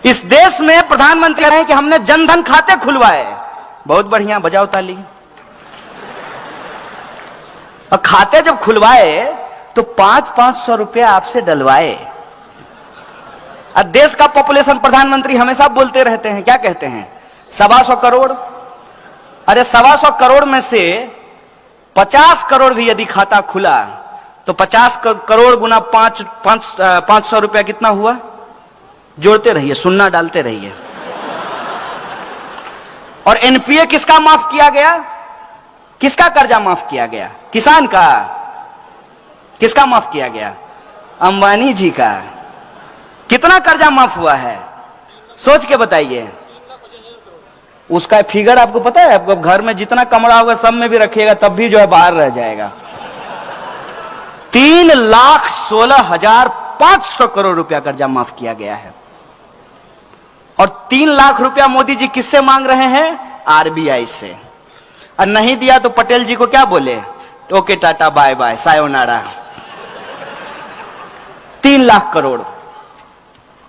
इस देश में प्रधानमंत्री कह रहे हैं कि हमने जनधन खाते खुलवाए। बहुत बढ़िया, बजाओ ताली। और खाते जब खुलवाए तो 500-500 रुपया आपसे डलवाए। और देश का पॉपुलेशन प्रधानमंत्री हमेशा बोलते रहते हैं, क्या कहते हैं? 125 करोड़। अरे 125 करोड़ में से 50 करोड़ भी यदि खाता खुला तो 50 करोड़ गुना 500 रुपया कितना हुआ? जोड़ते रहिए, सुन्ना डालते रहिए। और एनपीए किसका माफ किया गया? किसका कर्जा माफ किया गया? किसान का। किसका माफ किया गया? अंबानी जी का। कितना कर्जा माफ हुआ है सोच के बताइए। उसका फिगर आपको पता है? आपको घर में जितना कमरा होगा सब में भी रखिएगा तब भी जो है बाहर रह जाएगा। 3,16,500 करोड़ रुपया कर्जा माफ किया गया है। और 3 लाख रुपया मोदी जी किससे मांग रहे हैं? आरबीआई से। और नहीं दिया तो पटेल जी को क्या बोले? Okay tata bye bye sayonara. 3 lakh crore.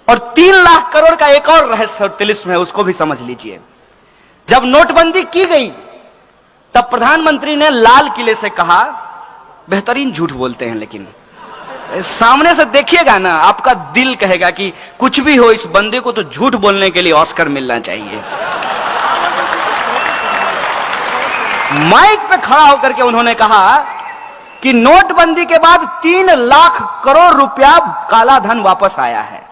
और 3 लाख करोड़ का एक और रहस्य और तिलिस्म है, उसको भी समझ लीजिए। जब नोटबंदी की गई तब प्रधानमंत्री ने लाल किले से कहा, बेहतरीन झूठ बोलते हैं लेकिन सामने से देखिएगा ना आपका दिल कहेगा कि कुछ भी हो इस बंदे को तो झूठ बोलने के लिए ऑस्कर मिलना चाहिए। माइक पे खड़ा होकर के उन्होंने कहा कि नोटबंदी के बाद 3 लाख करोड़ रुपया काला धन वापस आया है।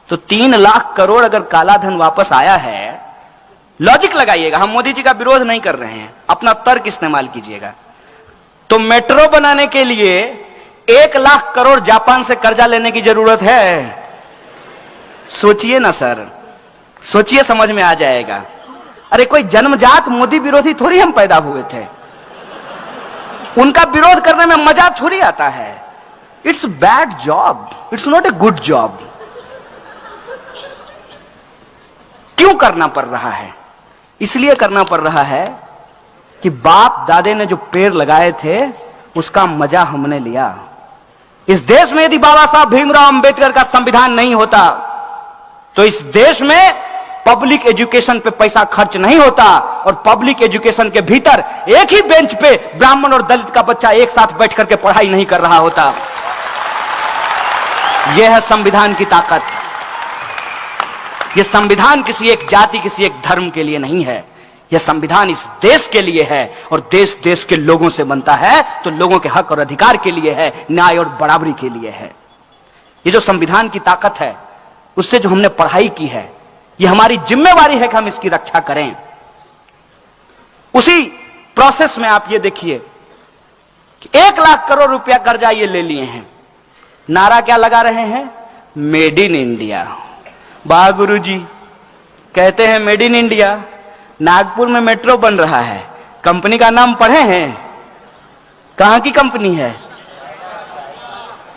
तो 3 लाख करोड़ अगर काला धन वापस आया है, लॉजिक लगाइएगा, हम मोदी जी का विरोध नहीं कर रहे हैं, अपना तर्क इस्तेमाल कीजिएगा। तो मेट्रो बनाने के लिए 1 लाख करोड़ जापान से कर्जा लेने की जरूरत है? सोचिए ना सर, सोचिए, समझ में आ जाएगा। अरे कोई जन्मजात मोदी विरोधी थोड़ी हम पैदा हुए थे, उनका विरोध करने में मजा थोड़ी आता है। It's bad job, it's not a good job. क्यों करना पड़ रहा है? इसलिए करना पड़ रहा है कि बाप दादे ने जो पेड़ लगाए थे उसका मजा हमने लिया। इस देश में यदि बाबा साहब भीमराव अंबेडकर का संविधान नहीं होता तो इस देश में पब्लिक एजुकेशन पे पैसा खर्च नहीं होता और पब्लिक एजुकेशन के भीतर एक ही बेंच पे ब्राह्मण और दलित का बच्चा एक साथ बैठ करके पढ़ाई नहीं कर रहा होता। यह है संविधान की ताकत। यह संविधान किसी एक जाति, किसी एक धर्म के लिए नहीं है, यह संविधान इस देश के लिए है और देश देश के लोगों से बनता है तो लोगों के हक और अधिकार के लिए है, न्याय और बराबरी के लिए है। ये जो संविधान की ताकत है उससे जो हमने पढ़ाई की है, यह हमारी जिम्मेवारी है कि हम इसकी रक्षा करें। उसी प्रोसेस में आप ये देखिए कि 1 लाख करोड़ रुपया कर्जा ये ले लिए हैं। नारा क्या लगा रहे हैं? Made in India. वाह गुरुजी, कहते हैं मेड इन इंडिया। नागपुर में मेट्रो बन रहा है, कंपनी का नाम पढ़े हैं? कहां की कंपनी है?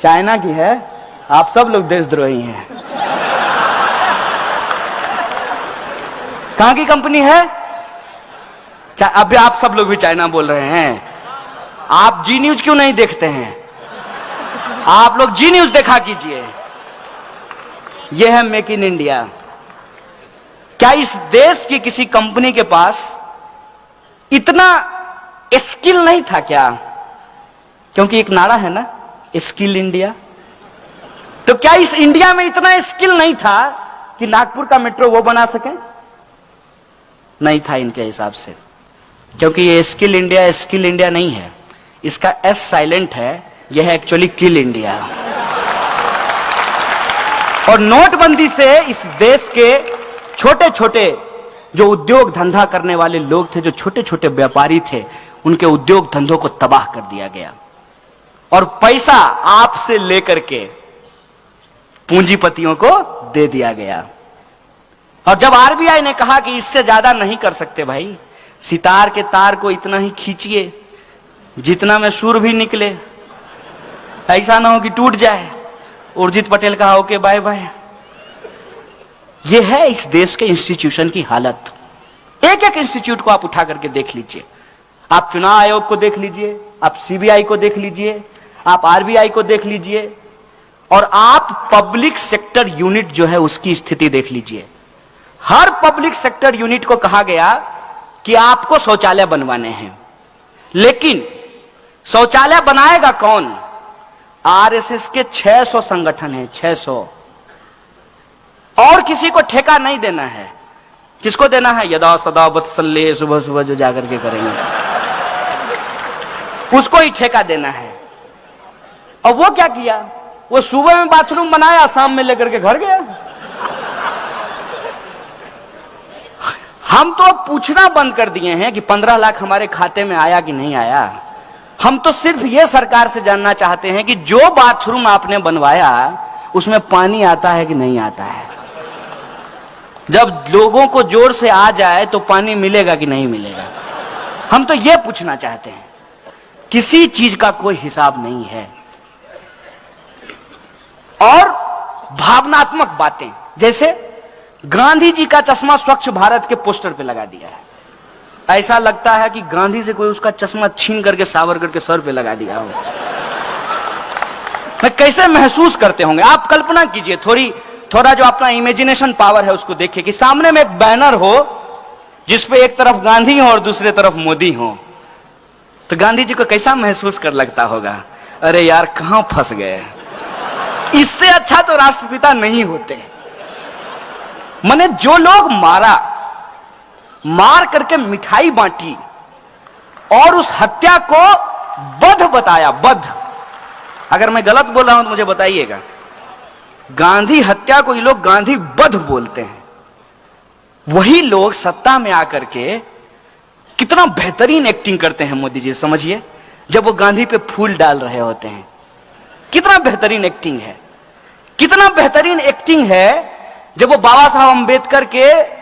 चाइना की है। आप सब लोग देशद्रोही हैं। कहां की कंपनी है? अभी आप सब लोग भी चाइना बोल रहे हैं। आप जी न्यूज क्यों नहीं देखते हैं? आप लोग जी न्यूज देखा कीजिए। यह है मेक इन इंडिया। क्या इस देश की किसी कंपनी के पास इतना स्किल नहीं था क्या? क्योंकि एक नारा है ना, स्किल इंडिया। तो क्या इस इंडिया में इतना स्किल नहीं था कि नागपुर का मेट्रो वो बना सके? नहीं था इनके हिसाब से, क्योंकि ये स्किल इंडिया नहीं है, इसका एस साइलेंट है, यह है एक्चुअली किल इंडिया। और नोटबंदी से इस देश के छोटे छोटे जो उद्योग धंधा करने वाले लोग थे, जो छोटे छोटे व्यापारी थे, उनके उद्योग धंधों को तबाह कर दिया गया और पैसा आपसे लेकर के पूंजीपतियों को दे दिया गया। और जब आरबीआई ने कहा कि इससे ज्यादा नहीं कर सकते भाई, सितार के तार को इतना ही खींचिए जितना में सुर भी निकले, ऐसा ना हो कि टूट जाए। उर्जित पटेल कहा ओके बाय बाय। यह है इस देश के इंस्टीट्यूशन की हालत। एक एक इंस्टीट्यूट को आप उठा करके देख लीजिए। आप चुनाव आयोग को देख लीजिए, आप सीबीआई को देख लीजिए, आप आरबीआई को देख लीजिए, और आप पब्लिक सेक्टर यूनिट जो है उसकी स्थिति देख लीजिए। हर पब्लिक सेक्टर यूनिट को कहा गया कि आपको शौचालय बनवाने हैं, लेकिन शौचालय बनाएगा कौन? आरएसएस के 600 संगठन हैं, 600, और किसी को ठेका नहीं देना है। किसको देना है? यदा सदा वत्सल्य, सुबह सुबह जो जाकर के करेंगे उसको ही ठेका देना है। और वो क्या किया? वो सुबह में बाथरूम बनाया, शाम में लेकर के घर गया। हम तो पूछना बंद कर दिए हैं कि 15 लाख हमारे खाते में आया कि नहीं आया। हम तो सिर्फ ये सरकार से जानना चाहते हैं कि जो बाथरूम आपने बनवाया उसमें पानी आता है कि नहीं आता है। जब लोगों को जोर से आ जाए तो पानी मिलेगा कि नहीं मिलेगा, हम तो ये पूछना चाहते हैं। किसी चीज का कोई हिसाब नहीं है। और भावनात्मक बातें, जैसे गांधी जी का चश्मा स्वच्छ भारत के पोस्टर पे लगा दिया है। ऐसा लगता है कि गांधी से कोई उसका चश्मा छीन करके सावरकर के सर पे लगा दिया हो। मैं कैसे महसूस करते होंगे आप कल्पना कीजिए। थोड़ा जो अपना इमेजिनेशन पावर है उसको देखिए कि सामने में एक बैनर हो जिसपे एक तरफ गांधी हो और दूसरे तरफ मोदी हो, तो गांधी जी को कैसा महसूस कर लगता होगा? अरे यार कहां फंस गए। इससे अच्छा तो राष्ट्रपिता नहीं होते। माने जो लोग मार करके मिठाई बांटी और उस हत्या को वध बताया, वध। अगर मैं गलत बोल रहा हूं तो मुझे बताइएगा। गांधी हत्या को ये लोग गांधी वध बोलते हैं। वही लोग सत्ता में आकर के कितना बेहतरीन एक्टिंग करते हैं मोदी जी, समझिए। जब वो गांधी पे फूल डाल रहे होते हैं, कितना बेहतरीन एक्टिंग है। कितना बेहतरीन एक्टिंग है जब वो बाबा साहब अंबेडकर के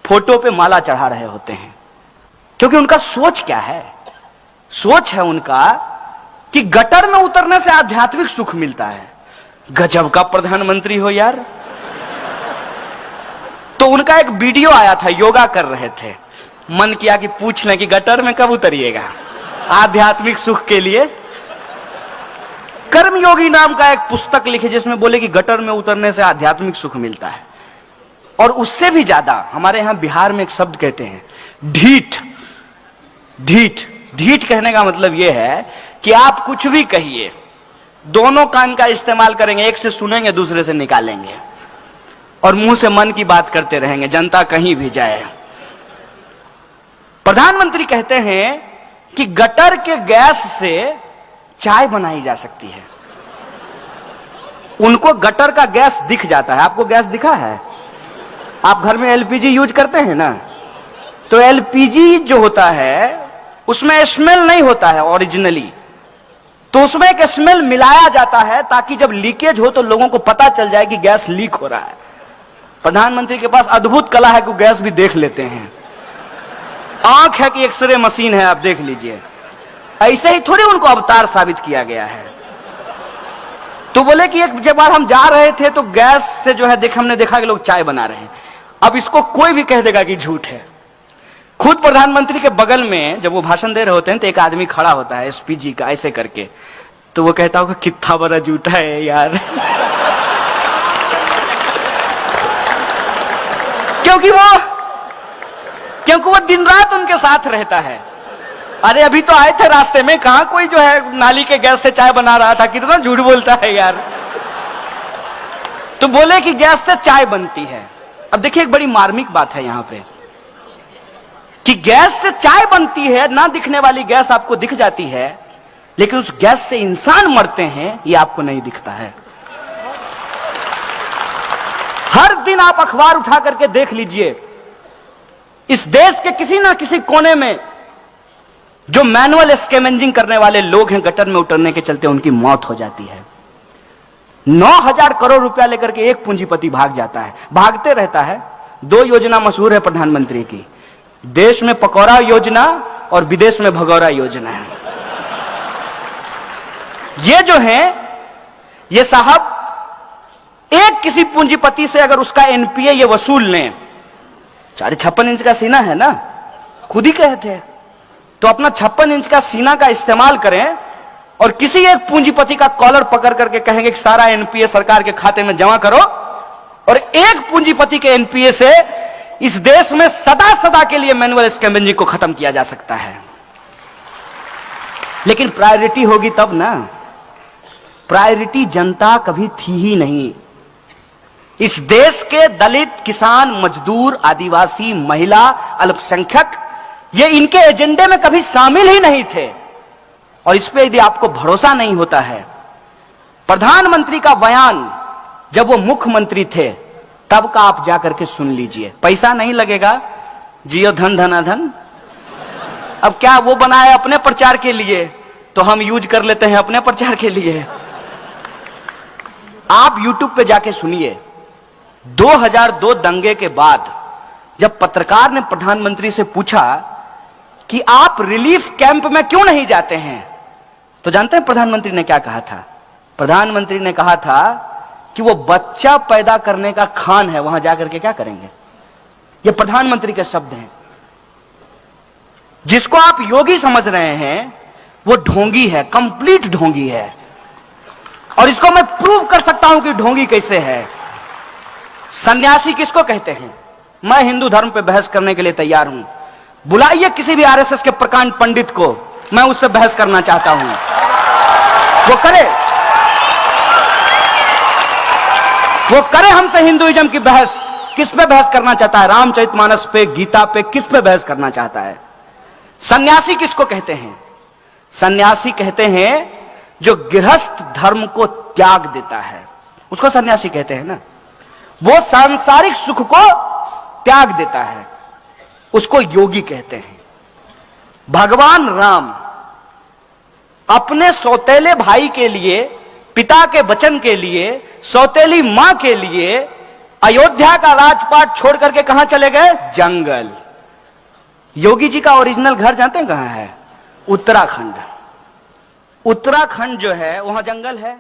फोटो पे माला चढ़ा रहे होते हैं। क्योंकि उनका सोच क्या है? सोच है उनका कि गटर में उतरने से आध्यात्मिक सुख मिलता है। गजब का प्रधानमंत्री हो यार। तो उनका एक वीडियो आया था, योगा कर रहे थे। मन किया कि पूछ लें कि गटर में कब उतरिएगा आध्यात्मिक सुख के लिए। कर्मयोगी नाम का एक पुस्तक लिखे जिसमें बोले कि गटर में उतरने से आध्यात्मिक सुख मिलता है। और उससे भी ज्यादा हमारे यहां बिहार में एक शब्द कहते हैं, ढीठ। ढीठ, ढीठ कहने का मतलब यह है कि आप कुछ भी कहिए, दोनों कान का इस्तेमाल करेंगे, एक से सुनेंगे दूसरे से निकालेंगे और मुंह से मन की बात करते रहेंगे, जनता कहीं भी जाए। प्रधानमंत्री कहते हैं कि गटर के गैस से चाय बनाई जा सकती है। उनको गटर का गैस दिख जाता है। आपको गैस दिखा है? आप घर में एलपीजी यूज करते हैं ना, तो एलपीजी जो होता है उसमें स्मेल नहीं होता है ओरिजिनली, तो उसमें एक स्मेल मिलाया जाता है ताकि जब लीकेज हो तो लोगों को पता चल जाए कि गैस लीक हो रहा है। प्रधानमंत्री के पास अद्भुत कला है कि गैस भी देख लेते हैं। आंख है कि एक्सरे मशीन है, आप देख लीजिए। ऐसे ही थोड़ी उनको अवतार साबित किया गया है। तो बोले कि एक जब बार हम जा रहे थे तो गैस से जो है हमने देखा कि लोग चाय बना रहे हैं। अब इसको कोई भी कह देगा कि झूठ है। खुद प्रधानमंत्री के बगल में जब वो भाषण दे रहे होते हैं तो एक आदमी खड़ा होता है एसपीजी का, ऐसे करके, तो वो कहता होगा कितना बड़ा झूठा है यार। क्योंकि वो दिन रात उनके साथ रहता है। अरे अभी तो आए थे रास्ते में, कहां कोई जो है नाली के गैस से चाय बना रहा था, कितना झूठ बोलता है यार। तो बोले कि गैस से चाय बनती है। अब देखिए एक बड़ी मार्मिक बात है यहां पे कि गैस से चाय बनती है, ना दिखने वाली गैस आपको दिख जाती है, लेकिन उस गैस से इंसान मरते हैं ये आपको नहीं दिखता है। हर दिन आप अखबार उठा करके देख लीजिए, इस देश के किसी ना किसी कोने में जो मैनुअल स्कैवेंजिंग करने वाले लोग हैं, गटर में उतरने के चलते उनकी मौत हो जाती है। 9,000 करोड़ रुपया लेकर के एक पूंजीपति भाग जाता है, भागते रहता है। 2 योजना मशहूर है प्रधानमंत्री की, देश में पकौड़ा योजना और विदेश में भगौरा योजना है। ये जो है ये साहब एक किसी पूंजीपति से अगर उसका एनपीए ये वसूल लें, 56 इंच का सीना है ना, खुद ही कहे थे, तो अपना 56 इंच का सीना का इस्तेमाल करें और किसी एक पूंजीपति का कॉलर पकड़ करके कहेंगे कि सारा एनपीए सरकार के खाते में जमा करो, और एक पूंजीपति के एनपीए से इस देश में सदा सदा के लिए मैनुअल स्कैवेंजिंग को खत्म किया जा सकता है। लेकिन प्रायोरिटी होगी तब ना। प्रायोरिटी जनता कभी थी ही नहीं। इस देश के दलित, किसान, मजदूर, आदिवासी, महिला, अल्पसंख्यक, ये इनके एजेंडे में कभी शामिल ही नहीं थे। और इस पे यदि आपको भरोसा नहीं होता है, प्रधानमंत्री का बयान जब वो मुख्यमंत्री थे तब का आप जाकर के सुन लीजिए। पैसा नहीं लगेगा, जियो धन धनाधन। अब क्या वो बनाए अपने प्रचार के लिए, तो हम यूज कर लेते हैं अपने प्रचार के लिए। आप YouTube पे जाके सुनिए। 2002 दंगे के बाद जब पत्रकार ने प्रधानमंत्री से पूछा कि आप रिलीफ कैंप में क्यों नहीं जाते हैं, तो जानते हैं प्रधानमंत्री ने क्या कहा था? प्रधानमंत्री ने कहा था कि वो बच्चा पैदा करने का खान है, वहां जाकर के क्या करेंगे। ये प्रधानमंत्री के शब्द हैं। जिसको आप योगी समझ रहे हैं वो ढोंगी है, कंप्लीट ढोंगी है। और इसको मैं प्रूव कर सकता हूं कि ढोंगी कैसे है। सन्यासी किसको कहते हैं? मैं हिंदू धर्म पे बहस करने के लिए तैयार हूं। बुलाइए किसी भी आरएसएस के प्रकांड पंडित को, मैं उससे बहस करना चाहता हूं, वो करे हमसे हिंदुइज्म की बहस। किस पे बहस करना चाहता है? रामचरितमानस पे, गीता पे, किस पे बहस करना चाहता है? सन्यासी किसको कहते हैं? सन्यासी कहते हैं जो गृहस्थ धर्म को त्याग देता है, उसको सन्यासी कहते हैं ना। वो सांसारिक सुख को त्याग देता है, उसको योगी कहते हैं। भगवान राम अपने सौतेले भाई के लिए, पिता के वचन के लिए, सौतेली मां के लिए अयोध्या का राजपाट छोड़ करके कहां चले गए? जंगल। योगी जी का ओरिजिनल घर जानते हैं कहां है? उत्तराखंड। उत्तराखंड जो है वहां जंगल है।